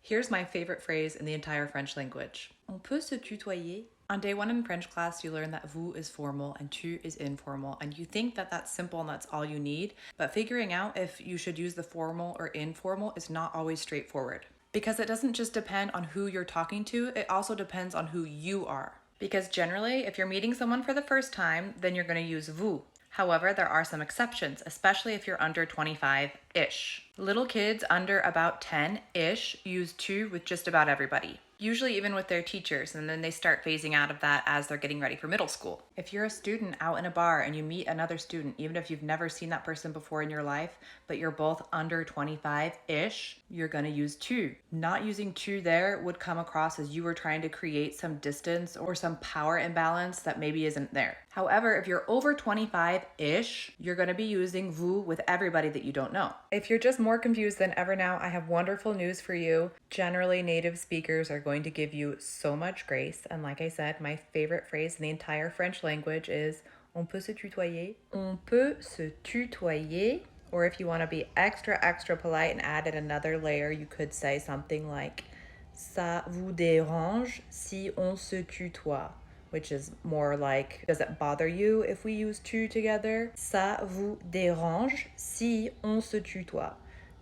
Here's my favorite phrase in the entire French language. On peut se tutoyer. On day one in French class, you learn that vous is formal and tu is informal, and you think that that's simple and that's all you need, but figuring out if you should use the formal or informal is not always straightforward. Because it doesn't just depend on who you're talking to, it also depends on who you are. Because generally, if you're meeting someone for the first time, then you're going to use vous. However, there are some exceptions, especially if you're under 25-ish. Little kids under about 10-ish use tu with just about everybody, usually even with their teachers, and then they start phasing out of that as they're getting ready for middle school. If you're a student out in a bar and you meet another student, even if you've never seen that person before in your life, but you're both under 25-ish, you're gonna use tu. Not using tu there would come across as you were trying to create some distance or some power imbalance that maybe isn't there. However, if you're over 25-ish, you're gonna be using vous with everybody that you don't know. If you're just more confused than ever now, I have wonderful news for you. Generally, native speakers are going to give you so much grace. And like I said, my favorite phrase in the entire French language is on peut se tutoyer. On peut se tutoyer. Or if you want to be extra polite and add in another layer, you could say something like ça vous dérange si on se tutoie, which is more like, does it bother you if we use tu together? Ça vous dérange si on se tutoie.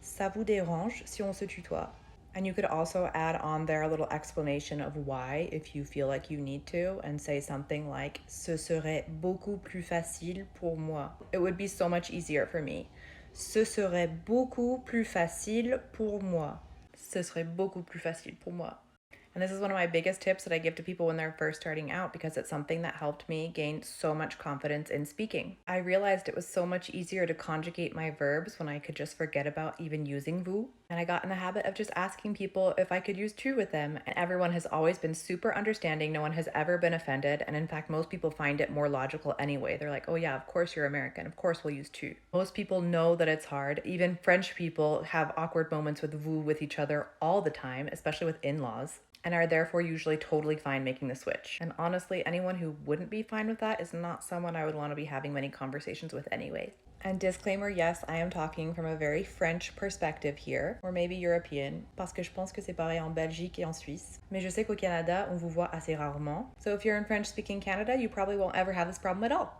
Ça vous dérange si on se tutoie. And you could also add on there a little explanation of why if you feel like you need to, and say something like ce serait beaucoup plus facile pour moi. It would be so much easier for me. Ce serait beaucoup plus facile pour moi. Ce serait beaucoup plus facile pour moi. And this is one of my biggest tips that I give to people when they're first starting out, because it's something that helped me gain so much confidence in speaking. I realized it was so much easier to conjugate my verbs when I could just forget about even using vous. And I got in the habit of just asking people if I could use tu with them. And everyone has always been super understanding. No one has ever been offended. And in fact, most people find it more logical anyway. They're like, oh yeah, of course you're American. Of course we'll use tu. Most people know that it's hard. Even French people have awkward moments with vous with each other all the time, especially with in-laws, and are therefore usually totally fine making the switch. And honestly, anyone who wouldn't be fine with that is not someone I would want to be having many conversations with anyway. And disclaimer, yes, I am talking from a very French perspective here, or maybe European, parce que je pense que c'est pareil en Belgique et en Suisse. Mais je sais qu'au Canada, on vous voit assez rarement. So if you're in French-speaking Canada, you probably won't ever have this problem at all.